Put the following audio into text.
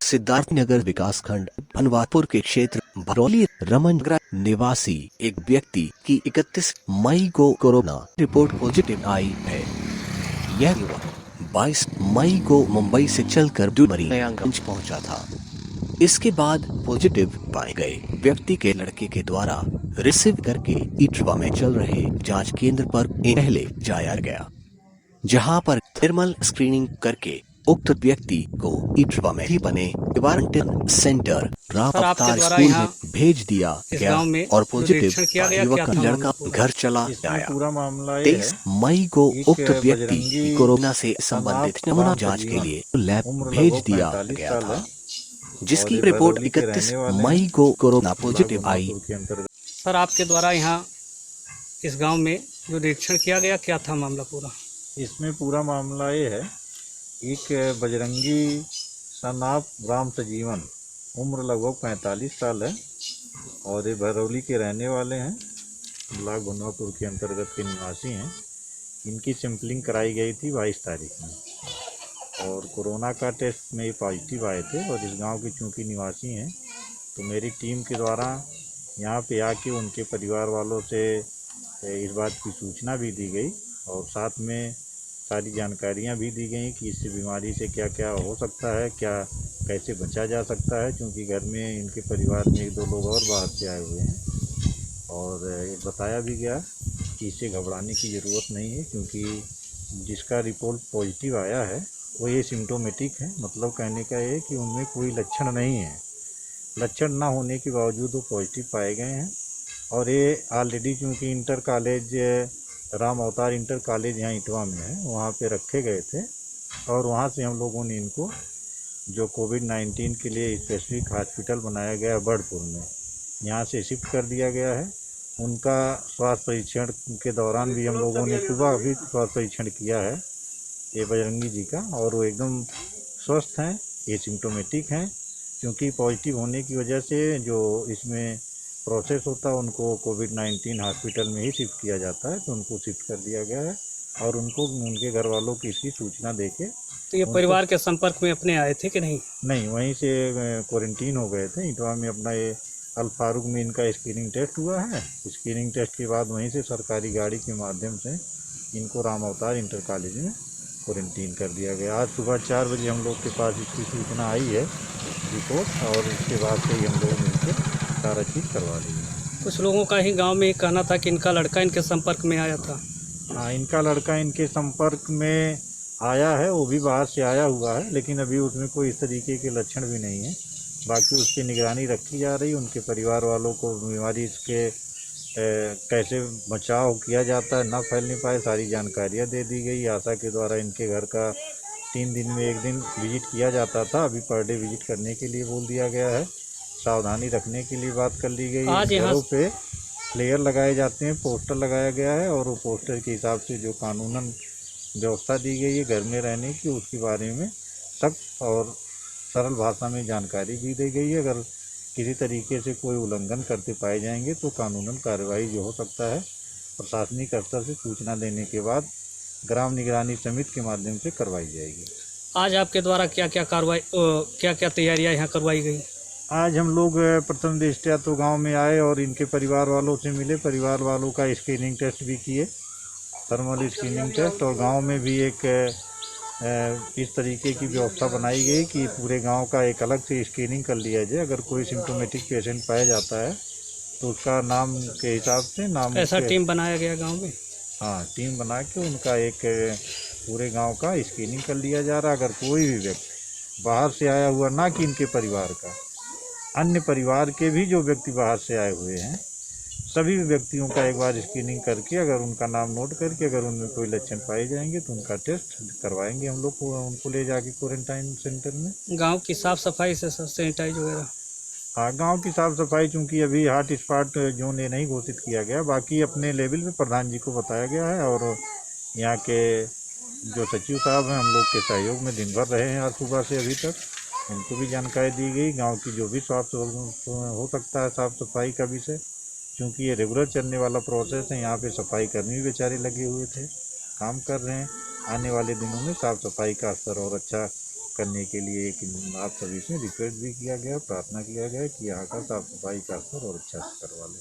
सिद्धार्थनगर विकासखंड भनवारपुर के क्षेत्र भरौली रमनगरा निवासी एक व्यक्ति की 31 मई को कोरोना रिपोर्ट पॉजिटिव आई है। यह युवक 22 मई को मुंबई से चलकर डुमरियागंज पहुंचा था। इसके बाद पॉजिटिव पाए गए व्यक्ति के लड़के के द्वारा रिसीव करके इटवा में चल रहे जांच केंद्र पर पहले जाया गया, जहां पर थर्मल स्क्रीनिंग करके उक्त व्यक्ति को इटवा में ही बने क्वारंटाइन सेंटर राम अवतार स्कूल में भेज दिया गया और पॉजिटिव युवक का लड़का घर चला आया। पूरा मामला 23 मई को उक्त व्यक्ति की कोरोना से संबंधित नमूना जांच के लिए लैब भेज दिया गया था, जिसकी रिपोर्ट 31 मई को कोरोना पॉजिटिव आई। सर, आपके द्वारा यहाँ इस गांव में जो निरीक्षण किया गया, क्या था मामला पूरा? इसमें पूरा मामला ये है, एक बजरंगी सनाफ राम सजीवन, उम्र लगभग 45 साल है और ये भरौली के रहने वाले हैं, ब्लॉक भनवारपुर के अंतर्गत के निवासी हैं। इनकी सैंपलिंग कराई गई थी 22 तारीख में और कोरोना का टेस्ट में पॉजिटिव आए थे। और इस गांव के चूँकि निवासी हैं तो मेरी टीम के द्वारा यहाँ पे आके उनके परिवार वालों से इस बात की सूचना भी दी गई और साथ में सारी जानकारियाँ भी दी गई कि इस बीमारी से क्या क्या हो सकता है, क्या कैसे बचा जा सकता है, क्योंकि घर में इनके परिवार में 1-2 लोग और बाहर से आए हुए हैं। और ये बताया भी गया कि इससे घबराने की ज़रूरत नहीं है, क्योंकि जिसका रिपोर्ट पॉजिटिव आया है वो ये सिम्टोमेटिक है, मतलब कहने का ये कि उनमें कोई लक्षण नहीं है। लक्षण ना होने के बावजूद वो पॉजिटिव पाए गए हैं और ये ऑलरेडी चूँकि इंटर कॉलेज राम अवतार इंटर कॉलेज यहाँ इटवा में है, वहाँ पे रखे गए थे और वहाँ से हम लोगों ने इनको जो कोविड-19 के लिए स्पेसिफिक हॉस्पिटल बनाया गया है बर्डपुर में, यहाँ से शिफ्ट कर दिया गया है। उनका स्वास्थ्य परीक्षण के दौरान भी हम लोगों ने सुबह भी स्वास्थ्य परीक्षण किया है ये बजरंगी जी का, और वो एकदम स्वस्थ हैं, ये सिम्टोमेटिक हैं। क्योंकि पॉजिटिव होने की वजह से जो इसमें प्रोसेस होता है उनको कोविड-19 हॉस्पिटल में ही शिफ्ट किया जाता है, तो उनको शिफ्ट कर दिया गया है और उनको उनके घर वालों की इसकी सूचना देके। तो ये परिवार के संपर्क में अपने आए थे कि नहीं? नहीं, वहीं से क्वारंटीन हो गए थे इटवा में। अपना ये अल फारूक में इनका स्क्रीनिंग टेस्ट हुआ है। स्क्रीनिंग टेस्ट के बाद वहीं से सरकारी गाड़ी के माध्यम से इनको राम अवतार इंटर कॉलेज में क्वारंटीन कर दिया गया। आज सुबह 4 बजे हम लोग के पास इसकी सूचना आई है रिपोर्ट, और इसके बाद से हम लोग मिलकर सारा चीज़ करवा ली है। कुछ लोगों का ही गांव में कहना था कि इनका लड़का इनके संपर्क में आया था। हाँ, इनका लड़का इनके संपर्क में आया है, वो भी बाहर से आया हुआ है, लेकिन अभी उसमें कोई इस तरीके के लक्षण भी नहीं है। बाकी उसकी निगरानी रखी जा रही है। उनके परिवार वालों को बीमारी इसके कैसे बचाव किया जाता है, ना फैलने पाए, सारी जानकारियाँ दे दी गई। आशा के द्वारा इनके घर का 3 दिन में 1 दिन विजिट किया जाता था, अभी पर डे विजिट करने के लिए बोल दिया गया है। सावधानी रखने के लिए बात कर ली गई है। घरों पे फ्लेयर लगाए जाते हैं, पोस्टर लगाया गया है और वो पोस्टर के हिसाब से जो कानूनन व्यवस्था दी गई है घर में रहने की, उसके बारे में सख्त और सरल भाषा में जानकारी भी दी गई है। अगर किसी तरीके से कोई उल्लंघन करते पाए जाएंगे तो कानूनन कार्रवाई जो हो सकता है प्रशासनिक स्तर से सूचना देने के बाद ग्राम निगरानी समिति के माध्यम से करवाई जाएगी। आज आपके द्वारा क्या क्या तैयारियां यहाँ करवाई गई? आज हम लोग प्रथम दृष्टया तो गांव में आए और इनके परिवार वालों से मिले, परिवार वालों का स्क्रीनिंग टेस्ट भी किए, थर्मल स्क्रीनिंग टेस्ट। और गांव में भी एक इस तरीके की व्यवस्था बनाई गई कि पूरे गांव का एक अलग से स्क्रीनिंग कर लिया जाए। अगर कोई सिम्टोमेटिक पेशेंट पाया जाता है तो उसका नाम के हिसाब से नाम ऐसा टीम बनाया गया गाँव में? हाँ, टीम बना के उनका एक पूरे गांव का स्क्रीनिंग कर लिया जा रहा है। अगर कोई भी व्यक्ति बाहर से आया हुआ, ना कि इनके परिवार का, अन्य परिवार के भी जो व्यक्ति बाहर से आए हुए हैं, सभी व्यक्तियों का एक बार स्क्रीनिंग करके अगर उनका नाम नोट करके अगर उनमें कोई लक्षण पाए जाएंगे तो उनका टेस्ट करवाएंगे हम लोग उनको ले जाके क्वारंटाइन सेंटर में। गांव की साफ़ सफाई से सैनिटाइज वगैरह? हाँ, गांव की साफ़ सफाई चूँकि अभी हॉट स्पॉट जोन ये नहीं घोषित किया गया, बाकी अपने लेवल पे प्रधान जी को बताया गया है और यहाँ के जो सचिव साहब हैं हम लोग के सहयोग में दिन भर रहे हैं आज सुबह से अभी तक। इनको भी जानकारी दी गई गांव की जो भी साफ हो सकता है साफ़ सफाई का विषय, क्योंकि ये रेगुलर चलने वाला प्रोसेस है। यहाँ पे सफाई कर्मी बेचारे लगे हुए थे, काम कर रहे हैं। आने वाले दिनों में साफ़ सफाई का स्तर और अच्छा करने के लिए एक आप सभी से रिक्वेस्ट भी किया गया, प्रार्थना किया गया कि यहाँ का साफ सफाई का स्तर और अच्छा से करवा लें।